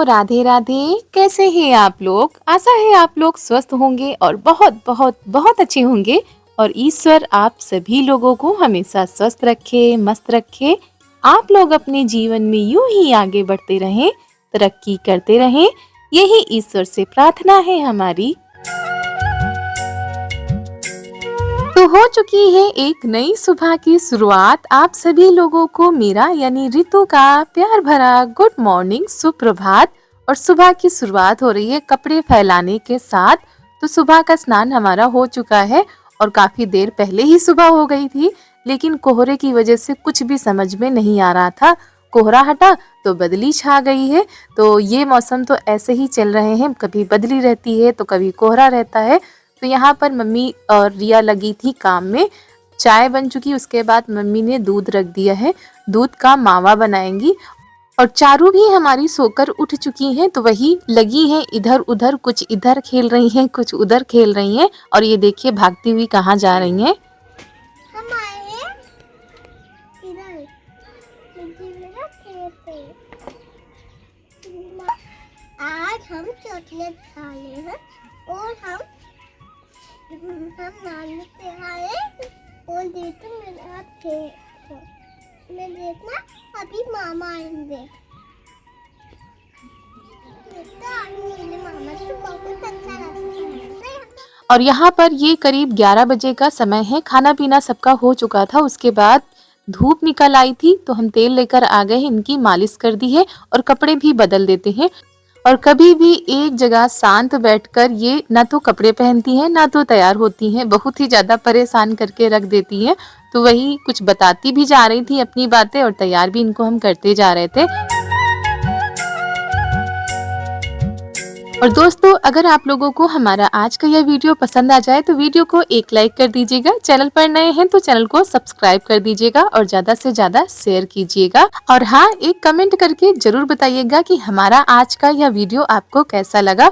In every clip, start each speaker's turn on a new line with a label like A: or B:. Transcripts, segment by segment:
A: राधे राधे। कैसे हैं आप लोग? आशा है आप लोग स्वस्थ होंगे और बहुत बहुत बहुत अच्छे होंगे। और ईश्वर आप सभी लोगों को हमेशा स्वस्थ रखे, मस्त रखे। आप लोग अपने जीवन में यूं ही आगे बढ़ते रहें, तरक्की करते रहें, यही ईश्वर से प्रार्थना है हमारी। तो हो चुकी है एक नई सुबह की शुरुआत। आप सभी लोगों को मेरा यानी रितु का प्यार भरा गुड मॉर्निंग, सुप्रभात। और सुबह की शुरुआत हो रही है कपड़े फैलाने के साथ। तो सुबह का स्नान हमारा हो चुका है और काफी देर पहले ही सुबह हो गई थी, लेकिन कोहरे की वजह से कुछ भी समझ में नहीं आ रहा था। कोहरा हटा तो बदली छा गई है। तो ये मौसम तो ऐसे ही चल रहे हैं, कभी बदली रहती है तो कभी कोहरा रहता है। तो यहाँ पर मम्मी और रिया लगी थी काम में। चाय बन चुकी, उसके बाद मम्मी ने दूध रख दिया है, दूध का मावा बनाएंगी। और चारू भी हमारी सोकर उठ चुकी हैं, तो वही लगी हैं इधर उधर, कुछ इधर खेल रही हैं, कुछ उधर खेल रही हैं। और ये देखिए भागती हुई कहाँ जा रही हैं।
B: हम आए हैं इधर आज हम चॉकलेट खा रहे हैं और हम नानी के आए और देखो मेरा खेत मैं देखना अभी मामा आएंगे। मामा तो बहुत अच्छा लगता है।
A: और यहाँ पर ये करीब 11 बजे का समय है। खाना पीना सबका हो चुका था। उसके बाद धूप निकल आई थी तो हम तेल लेकर आ गए हैं, इनकी मालिश कर दी है और कपड़े भी बदल देते हैं। और कभी भी एक जगह शांत बैठकर ये ना तो कपड़े पहनती हैं ना तो तैयार होती हैं, बहुत ही ज्यादा परेशान करके रख देती हैं। तो वही कुछ बताती भी जा रही थी अपनी बातें और तैयार भी इनको हम करते जा रहे थे। और दोस्तों, अगर आप लोगों को हमारा आज का यह वीडियो पसंद आ जाए तो वीडियो को एक लाइक कर दीजिएगा। चैनल पर नए हैं तो चैनल को सब्सक्राइब कर दीजिएगा और ज्यादा से ज्यादा शेयर कीजिएगा। और हाँ, एक कमेंट करके जरूर बताइएगा कि हमारा आज का यह वीडियो आपको कैसा लगा।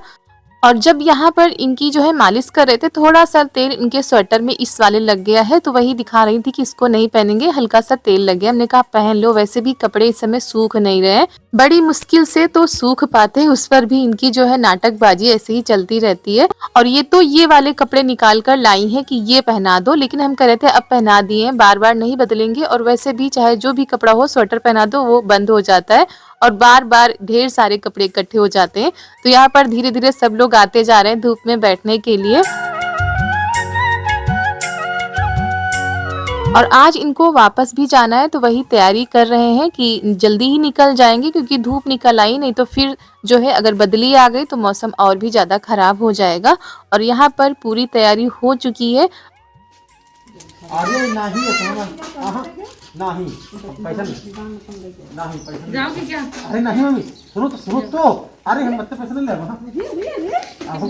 A: और जब यहाँ पर इनकी जो है मालिश कर रहे थे, थोड़ा सा तेल इनके स्वेटर में इस वाले लग गया है, तो वही दिखा रही थी कि इसको नहीं पहनेंगे, हल्का सा तेल लग गया। हमने कहा पहन लो, वैसे भी कपड़े इस समय सूख नहीं रहे, बड़ी मुश्किल से तो सूख पाते हैं। उस पर भी इनकी जो है नाटकबाजी ऐसे ही चलती रहती है। और ये तो ये वाले कपड़े निकाल कर लाई है कि ये पहना दो, लेकिन हम कह रहे थे अब पहना दिए, बार बार नहीं बदलेंगे। और वैसे भी चाहे जो भी कपड़ा हो, स्वेटर पहना दो वो बंद हो जाता है और बार बार ढेर सारे कपड़े इकट्ठे हो जाते हैं। तो यहाँ पर धीरे धीरे सब लोग आते जा रहे हैं धूप में बैठने के लिए। और आज इनको वापस भी जाना है, तो वही तैयारी कर रहे हैं कि जल्दी ही निकल जाएंगे, क्योंकि धूप निकल आई, नहीं तो फिर जो है अगर बदली आ गई तो मौसम और भी ज्यादा खराब हो जाएगा। और यहाँ पर पूरी तैयारी हो चुकी है।
C: अरे नहीं नहीं पैसा नहीं
D: जाओगे क्या?
C: अरे नहीं मम्मी, सुनो तो अरे हम मतलब पैसा नहीं लेगा। आप खुद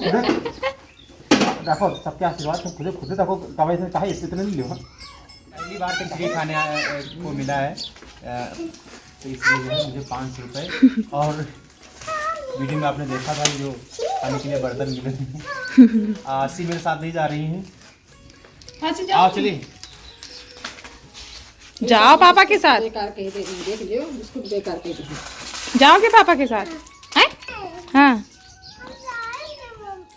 C: देखो, सबके आशीर्वाद तुम खुद देखो, दवाई से कहा इतने नहीं लो। पहली बार खिचड़ी खाने को मिला है, तो इसलिए जो है मुझे 500 रुपये। और वीडियो में आपने देखा था जो खाने के लिए बर्तन मिले थे। आशी मेरे साथ नहीं जा रही हैं। आओ चलिए,
D: जाओ पापा के साथ, जाओगे पापा के साथ हैं? हाँ।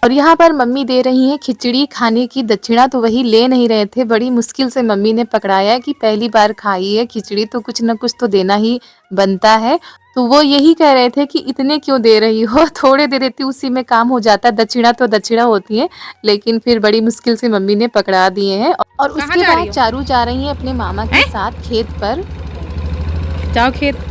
A: और यहाँ पर मम्मी दे रही हैं खिचड़ी खाने की दक्षिणा, तो वही ले नहीं रहे थे। बड़ी मुश्किल से मम्मी ने पकड़ाया कि पहली बार खाई है खिचड़ी तो कुछ न कुछ तो देना ही बनता है। तो वो यही कह रहे थे कि इतने क्यों दे रही हो, थोड़े दे देती उसी में काम हो जाता। दक्षिणा तो दक्षिणा होती है, लेकिन फिर बड़ी मुश्किल से मम्मी ने पकड़ा दिए हैं। और उसके बाद चारू जा रही है अपने मामा के साथ खेत पर।
D: जाओ खेत।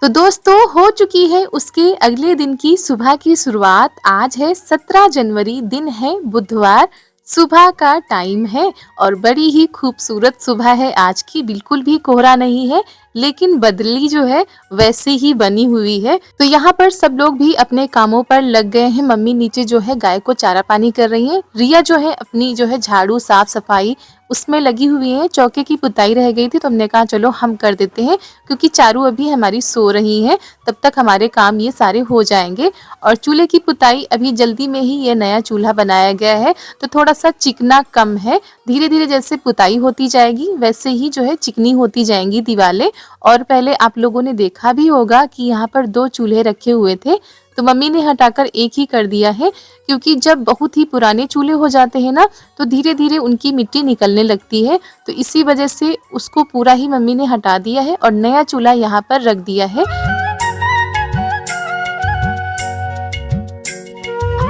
A: तो दोस्तों, हो चुकी है उसके अगले दिन की सुबह की शुरुआत। आज है 17 जनवरी, दिन है बुधवार, सुबह का टाइम है और बड़ी ही खूबसूरत सुबह है आज की। बिल्कुल भी कोहरा नहीं है, लेकिन बदली जो है वैसे ही बनी हुई है। तो यहाँ पर सब लोग भी अपने कामों पर लग गए हैं। मम्मी नीचे जो है गाय को चारा पानी कर रही है, रिया जो है अपनी जो है झाड़ू साफ सफाई उसमें लगी हुई हैं। चौके की पुताई रह गई थी तो हमने कहा चलो हम कर देते हैं, क्योंकि चारू अभी हमारी सो रही हैं, तब तक हमारे काम ये सारे हो जाएंगे। और चूल्हे की पुताई अभी जल्दी में ही ये नया चूल्हा बनाया गया है तो थोड़ा सा चिकना कम है। धीरे धीरे जैसे पुताई होती जाएगी वैसे ही जो है चिकनी होती जाएंगी दीवारें। और पहले आप लोगों ने देखा भी होगा कि यहाँ पर 2 चूल्हे रखे हुए थे, तो मम्मी ने हटाकर एक ही कर दिया है, क्योंकि जब बहुत ही पुराने चूल्हे हो जाते हैं ना तो धीरे धीरे उनकी मिट्टी निकलने लगती है, तो इसी वजह से उसको पूरा ही मम्मी ने हटा दिया है और नया चूल्हा यहाँ पर रख दिया है।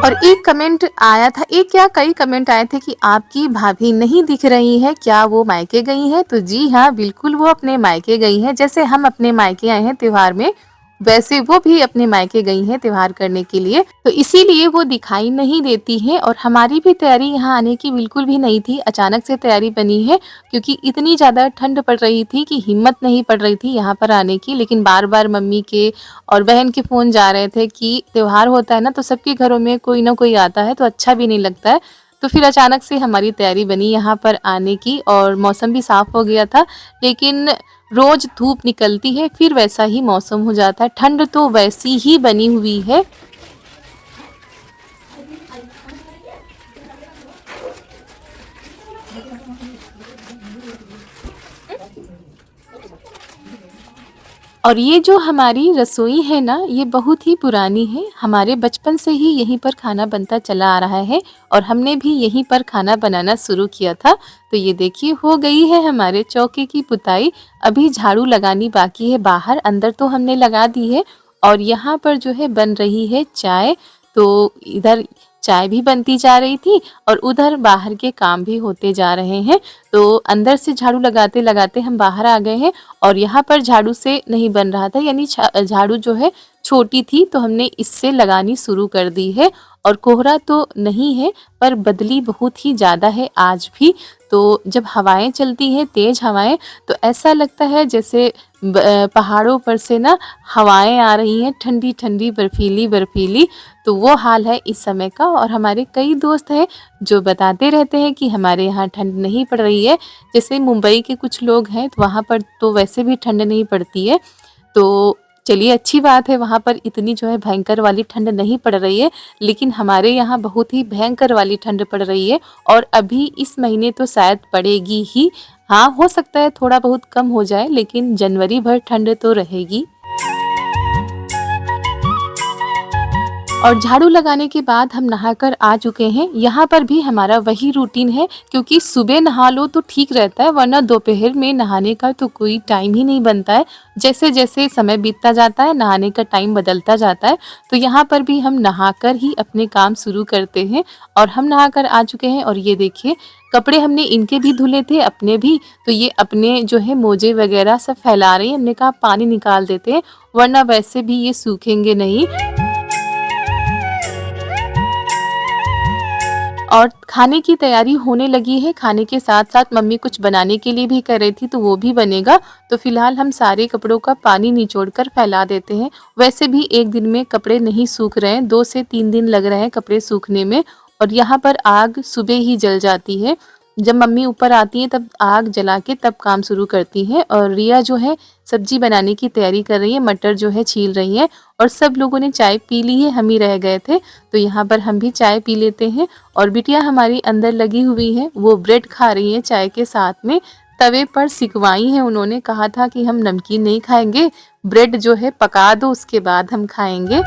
A: और एक कमेंट आया था, एक क्या कई कमेंट आए थे कि आपकी भाभी नहीं दिख रही है, क्या वो मायके गई हैं? तो जी हाँ, बिल्कुल वो अपने मायके गई हैं। जैसे हम अपने मायके आए हैं त्योहार में, वैसे वो भी अपने मायके गई हैं त्योहार करने के लिए, तो इसीलिए वो दिखाई नहीं देती हैं। और हमारी भी तैयारी यहाँ आने की बिल्कुल भी नहीं थी, अचानक से तैयारी बनी है, क्योंकि इतनी ज़्यादा ठंड पड़ रही थी कि हिम्मत नहीं पड़ रही थी यहाँ पर आने की। लेकिन बार बार मम्मी के और बहन के फ़ोन जा रहे थे कि त्योहार होता है ना तो सबके घरों में कोई ना कोई आता है तो अच्छा भी नहीं लगता है। तो फिर अचानक से हमारी तैयारी बनी यहाँ पर आने की, और मौसम भी साफ़ हो गया था। लेकिन रोज धूप निकलती है फिर वैसा ही मौसम हो जाता है, ठंड तो वैसी ही बनी हुई है। और ये जो हमारी रसोई है ना, ये बहुत ही पुरानी है, हमारे बचपन से ही यहीं पर खाना बनता चला आ रहा है और हमने भी यहीं पर खाना बनाना शुरू किया था। तो ये देखिए हो गई है हमारे चौके की पुताई, अभी झाड़ू लगानी बाकी है बाहर, अंदर तो हमने लगा दी है। और यहाँ पर जो है बन रही है चाय, तो इधर चाय भी बनती जा रही थी और उधर बाहर के काम भी होते जा रहे हैं। तो अंदर से झाड़ू लगाते लगाते हम बाहर आ गए हैं, और यहाँ पर झाड़ू से नहीं बन रहा था, यानी झाड़ू जो है छोटी थी तो हमने इससे लगानी शुरू कर दी है। और कोहरा तो नहीं है पर बदली बहुत ही ज़्यादा है आज भी, तो जब हवाएं चलती हैं तेज़ हवाएं तो ऐसा लगता है जैसे पहाड़ों पर से ना हवाएं आ रही हैं, ठंडी ठंडी बर्फीली बर्फीली। तो वो हाल है इस समय का। और हमारे कई दोस्त हैं जो बताते रहते हैं कि हमारे यहाँ ठंड नहीं पड़ रही है, जैसे मुंबई के कुछ लोग हैं तो वहाँ पर तो वैसे भी ठंड नहीं पड़ती है। तो चलिए अच्छी बात है, वहाँ पर इतनी जो है भयंकर वाली ठंड नहीं पड़ रही है, लेकिन हमारे यहाँ बहुत ही भयंकर वाली ठंड पड़ रही है। और अभी इस महीने तो शायद पड़ेगी ही, हाँ हो सकता है थोड़ा बहुत कम हो जाए, लेकिन जनवरी भर ठंड तो रहेगी। और झाड़ू लगाने के बाद हम नहाकर आ चुके हैं। यहाँ पर भी हमारा वही रूटीन है, क्योंकि सुबह नहा लो तो ठीक रहता है, वरना दोपहर में नहाने का तो कोई टाइम ही नहीं बनता है। जैसे जैसे समय बीतता जाता है नहाने का टाइम बदलता जाता है, तो यहाँ पर भी हम नहाकर ही अपने काम शुरू करते हैं। और हम नहाकर आ चुके हैं, और ये देखिए कपड़े हमने इनके भी धुले थे अपने भी, तो ये अपने जो है मोजे वगैरह सब फैला रही हैं। हमने कहा पानी निकाल देते हैं, वरना वैसे भी ये सूखेंगे नहीं। और खाने की तैयारी होने लगी है, खाने के साथ साथ मम्मी कुछ बनाने के लिए भी कर रही थी तो वो भी बनेगा। तो फिलहाल हम सारे कपड़ों का पानी निचोड़कर फैला देते हैं। वैसे भी एक दिन में कपड़े नहीं सूख रहे हैं, 2 से 3 दिन लग रहे हैं कपड़े सूखने में। और यहाँ पर आग सुबह ही जल जाती है, जब मम्मी ऊपर आती हैं तब आग जला के तब काम शुरू करती हैं। और रिया जो है सब्जी बनाने की तैयारी कर रही है, मटर जो है छील रही है। और सब लोगों ने चाय पी ली है, हम ही रह गए थे, तो यहाँ पर हम भी चाय पी लेते हैं। और बिटिया हमारी अंदर लगी हुई है, वो ब्रेड खा रही है चाय के साथ में, तवे पर सिकवाई है। उन्होंने कहा था कि हम नमकीन नहीं खाएंगे, ब्रेड जो है पका दो उसके बाद हम खाएंगे।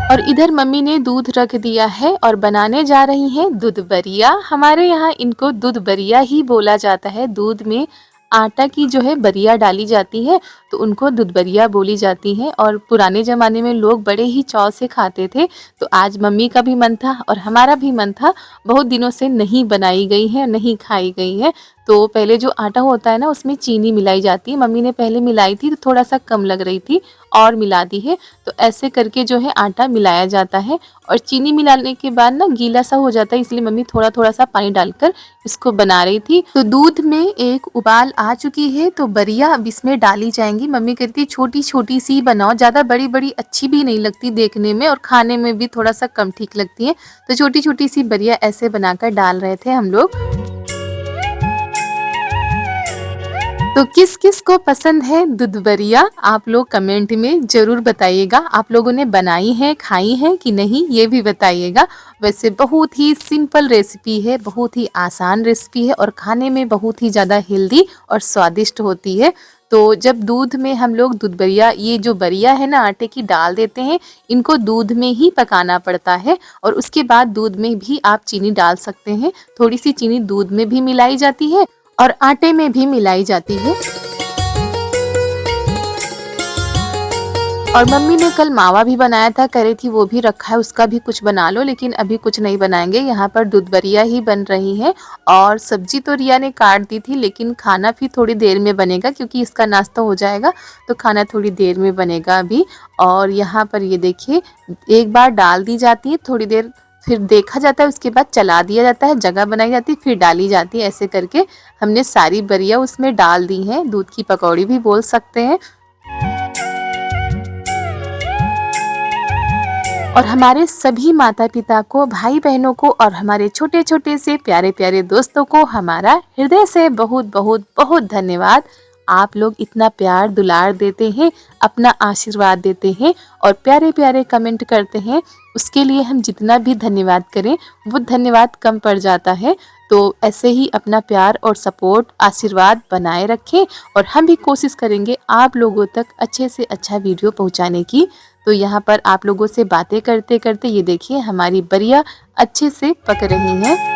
A: और इधर मम्मी ने दूध रख दिया है और बनाने जा रही हैं दूध बरिया। हमारे यहाँ इनको दूध बरिया ही बोला जाता है। दूध में आटा की जो है बरिया डाली जाती है तो उनको दूध बरिया बोली जाती है। और पुराने ज़माने में लोग बड़े ही चाव से खाते थे, तो आज मम्मी का भी मन था और हमारा भी मन था। बहुत दिनों से नहीं बनाई गई है, नहीं खाई गई है। तो पहले जो आटा होता है ना उसमें चीनी मिलाई जाती है, मम्मी ने पहले मिलाई थी तो थोड़ा सा कम लग रही थी और मिला दी है। तो ऐसे करके जो है आटा मिलाया जाता है और चीनी मिलाने के बाद ना गीला सा हो जाता है, इसलिए मम्मी थोड़ा थोड़ा सा पानी डालकर इसको बना रही थी। तो दूध में एक उबाल आ चुकी है तो बरिया अब इसमें डाली जाएंगी। मम्मी कहती है छोटी छोटी सी बनाओ, ज़्यादा बड़ी बड़ी अच्छी भी नहीं लगती देखने में और खाने में भी थोड़ा सा कम ठीक लगती है। तो छोटी छोटी सी बरिया ऐसे बनाकर डाल रहे थे हम लोग। तो किस किस को पसंद है दूध बरिया, आप लोग कमेंट में ज़रूर बताइएगा। आप लोगों ने बनाई है, खाई है कि नहीं, ये भी बताइएगा। वैसे बहुत ही सिंपल रेसिपी है, बहुत ही आसान रेसिपी है और खाने में बहुत ही ज़्यादा हेल्दी और स्वादिष्ट होती है। तो जब दूध में हम लोग दूध बरिया, ये जो बरिया है ना आटे की, डाल देते हैं, इनको दूध में ही पकाना पड़ता है और उसके बाद दूध में भी आप चीनी डाल सकते हैं। थोड़ी सी चीनी दूध में भी मिलाई जाती है और आटे में भी मिलाई जाती है। और मम्मी ने कल मावा भी बनाया था, कह रही थी वो भी रखा है, उसका भी कुछ बना लो, लेकिन अभी कुछ नहीं बनाएंगे। यहाँ पर दूध बरिया ही बन रही है और सब्जी तो रिया ने काट दी थी, लेकिन खाना भी थोड़ी देर में बनेगा क्योंकि इसका नाश्ता हो जाएगा तो खाना थोड़ी देर में बनेगा अभी। और यहाँ पर ये देखिए, एक बार डाल दी जाती है, थोड़ी देर फिर देखा जाता है, उसके बाद चला दिया जाता है, जगह बनाई जाती है, फिर डाली जाती है। ऐसे करके हमने सारी बरिया उसमें डाल दी हैं, दूध की पकौड़ी भी बोल सकते हैं। और हमारे सभी माता पिता को, भाई बहनों को और हमारे छोटे छोटे से प्यारे प्यारे दोस्तों को हमारा हृदय से बहुत बहुत बहुत धन्यवाद। आप लोग इतना प्यार दुलार देते हैं, अपना आशीर्वाद देते हैं और प्यारे प्यारे कमेंट करते हैं, उसके लिए हम जितना भी धन्यवाद करें वो धन्यवाद कम पड़ जाता है। तो ऐसे ही अपना प्यार और सपोर्ट, आशीर्वाद बनाए रखें और हम भी कोशिश करेंगे आप लोगों तक अच्छे से अच्छा वीडियो पहुंचाने की। तो यहाँ पर आप लोगों से बातें करते करते ये देखिए हमारी बरिया अच्छे से पक रही हैं।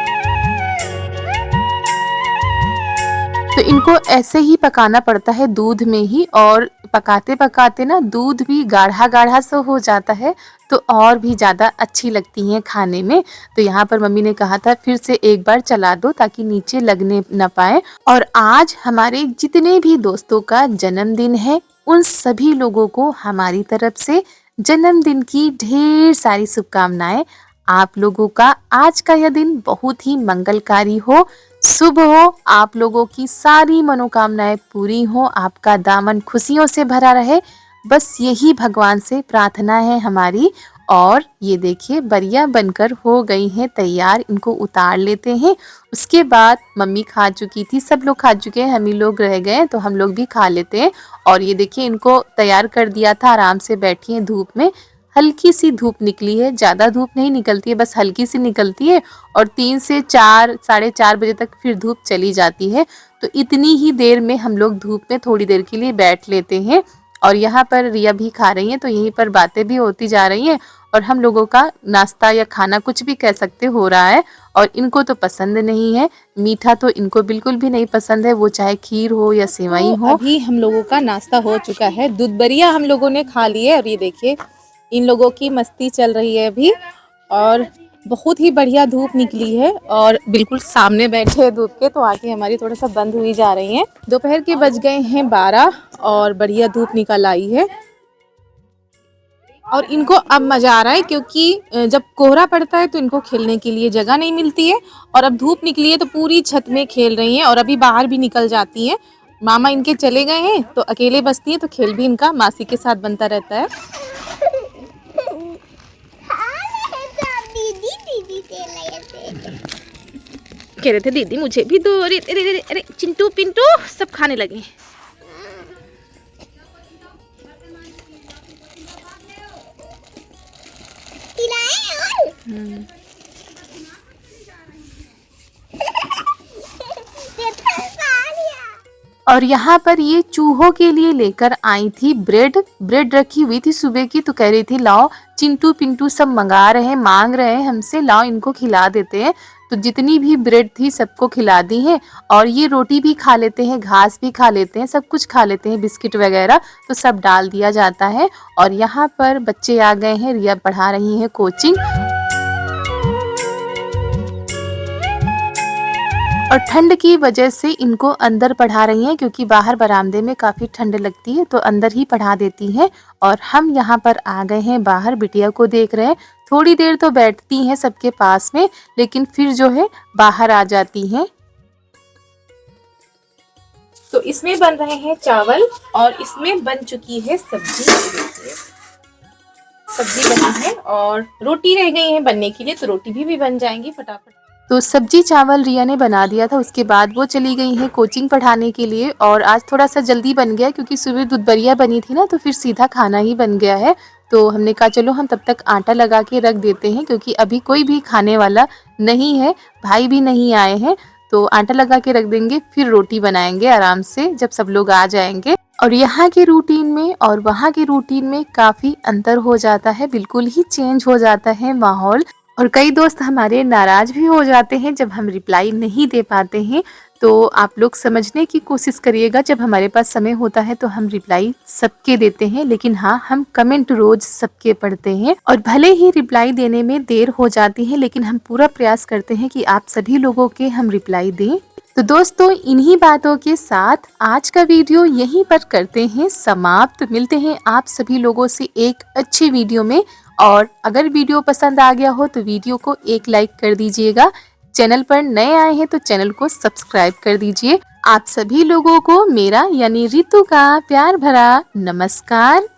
A: तो इनको ऐसे ही पकाना पड़ता है दूध में ही, और पकाते पकाते ना दूध भी गाढ़ा गाढ़ा सा हो जाता है तो और भी ज़्यादा अच्छी लगती हैं खाने में। तो यहाँ पर मम्मी ने कहा था फिर से एक बार चला दो ताकि नीचे लगने न पाए। और आज हमारे जितने भी दोस्तों का जन्मदिन है उन सभी लोगों को हमारी तरफ से जन्मदिन की ढेर सारी शुभकामनाएं। आप लोगों का आज का यह दिन बहुत ही मंगलकारी हो, शुभ हो, आप लोगों की सारी मनोकामनाएं पूरी हो, आपका दामन खुशियों से भरा रहे, बस यही भगवान से प्रार्थना है हमारी। और ये देखिए बरिया बनकर हो गई हैं तैयार, इनको उतार लेते हैं। उसके बाद मम्मी खा चुकी थी, सब लोग खा चुके हैं, हम ही लोग रह गए तो हम लोग भी खा लेते हैं। और ये देखिए इनको तैयार कर दिया था, आराम से बैठी हैं धूप में। हल्की सी धूप निकली है, ज़्यादा धूप नहीं निकलती है, बस हल्की सी निकलती है और 3 से 4, साढ़े 4 बजे तक फिर धूप चली जाती है। तो इतनी ही देर में हम लोग धूप में थोड़ी देर के लिए बैठ लेते हैं। और यहाँ पर रिया भी खा रही हैं तो यहीं पर बातें भी होती जा रही हैं और हम लोगों का नाश्ता या खाना कुछ भी कह सकते हो रहा है। और इनको तो पसंद नहीं है मीठा, तो इनको बिल्कुल भी नहीं पसंद है, वो चाहे खीर हो या सेवई हो।
D: अभी हम लोगों का नाश्ता हो चुका है, दूध बरिया हम लोगों ने खा ली है और ये देखिए इन लोगों की मस्ती चल रही है अभी। और बहुत ही बढ़िया धूप निकली है और बिल्कुल सामने बैठे हैं धूप के, तो आगे हमारी थोड़ा सा बंद हुई जा रही हैं। दोपहर के बज गए हैं 12 और बढ़िया धूप निकल आई है और इनको अब मज़ा आ रहा है क्योंकि जब कोहरा पड़ता है तो इनको खेलने के लिए जगह नहीं मिलती है और अब धूप निकली है तो पूरी छत में खेल रही हैं और अभी बाहर भी निकल जाती हैं। मामा इनके चले गए हैं तो अकेले बसती हैं, तो खेल भी इनका मासी के साथ बनता रहता है। कह रहे थे दीदी मुझे भी दो, अरे अरे अरे अरे चिंटू पिंटू सब खाने लगे।
A: और यहाँ पर ये चूहों के लिए लेकर आई थी ब्रेड रखी हुई थी सुबह की, तो कह रही थी लाओ चिंटू पिंटू सब मंगा रहे हैं, मांग रहे हैं हमसे, लाओ इनको खिला देते हैं। तो जितनी भी ब्रेड थी सबको खिला दी है और ये रोटी भी खा लेते हैं, घास भी खा लेते हैं, सब कुछ खा लेते हैं, बिस्किट वगैरह तो सब डाल दिया जाता है। और यहाँ पर बच्चे आ गए हैं, रिया पढ़ा रही हैं कोचिंग। और ठंड की वजह से इनको अंदर पढ़ा रही हैं, क्योंकि बाहर बरामदे में काफ़ी ठंड लगती है तो अंदर ही पढ़ा देती हैं। और हम यहाँ पर आ गए हैं बाहर, बिटिया को देख रहे हैं। थोड़ी देर तो बैठती हैं सबके पास में, लेकिन फिर जो है बाहर आ जाती हैं।
D: तो इसमें बन रहे हैं चावल और इसमें बन चुकी है सब्जी। सब्जी बनी है और रोटी रह गई है बनने के लिए, तो रोटी भी बन जाएंगी फटाफट।
A: तो सब्जी चावल रिया ने बना दिया था, उसके बाद वो चली गई हैं कोचिंग पढ़ाने के लिए। और आज थोड़ा सा जल्दी बन गया क्योंकि सुबह दूधबरिया बनी थी ना, तो फिर सीधा खाना ही बन गया है। तो हमने कहा चलो हम तब तक आटा लगा के रख देते हैं, क्योंकि अभी कोई भी खाने वाला नहीं है, भाई भी नहीं आए हैं। तो आटा लगा के रख देंगे, फिर रोटी बनाएंगे आराम से जब सब लोग आ जाएंगे। और यहाँ के रूटीन में और वहाँ के रूटीन में काफ़ी अंतर हो जाता है, बिल्कुल ही चेंज हो जाता है माहौल। और कई दोस्त हमारे नाराज़ भी हो जाते हैं जब हम रिप्लाई नहीं दे पाते हैं। तो आप लोग समझने की कोशिश करिएगा, जब हमारे पास समय होता है तो हम रिप्लाई सबके देते हैं, लेकिन हाँ, हम कमेंट रोज सबके पढ़ते हैं। और भले ही रिप्लाई देने में देर हो जाती है, लेकिन हम पूरा प्रयास करते हैं कि आप सभी लोगों के हम रिप्लाई दें। तो दोस्तों, इन्हीं बातों के साथ आज का वीडियो यहीं पर करते हैं समाप्त। मिलते हैं आप सभी लोगों से एक अच्छी वीडियो में। और अगर वीडियो पसंद आ गया हो तो वीडियो को एक लाइक कर दीजिएगा। चैनल पर नए आए हैं तो चैनल को सब्सक्राइब कर दीजिए। आप सभी लोगों को मेरा यानी रितु का प्यार भरा नमस्कार।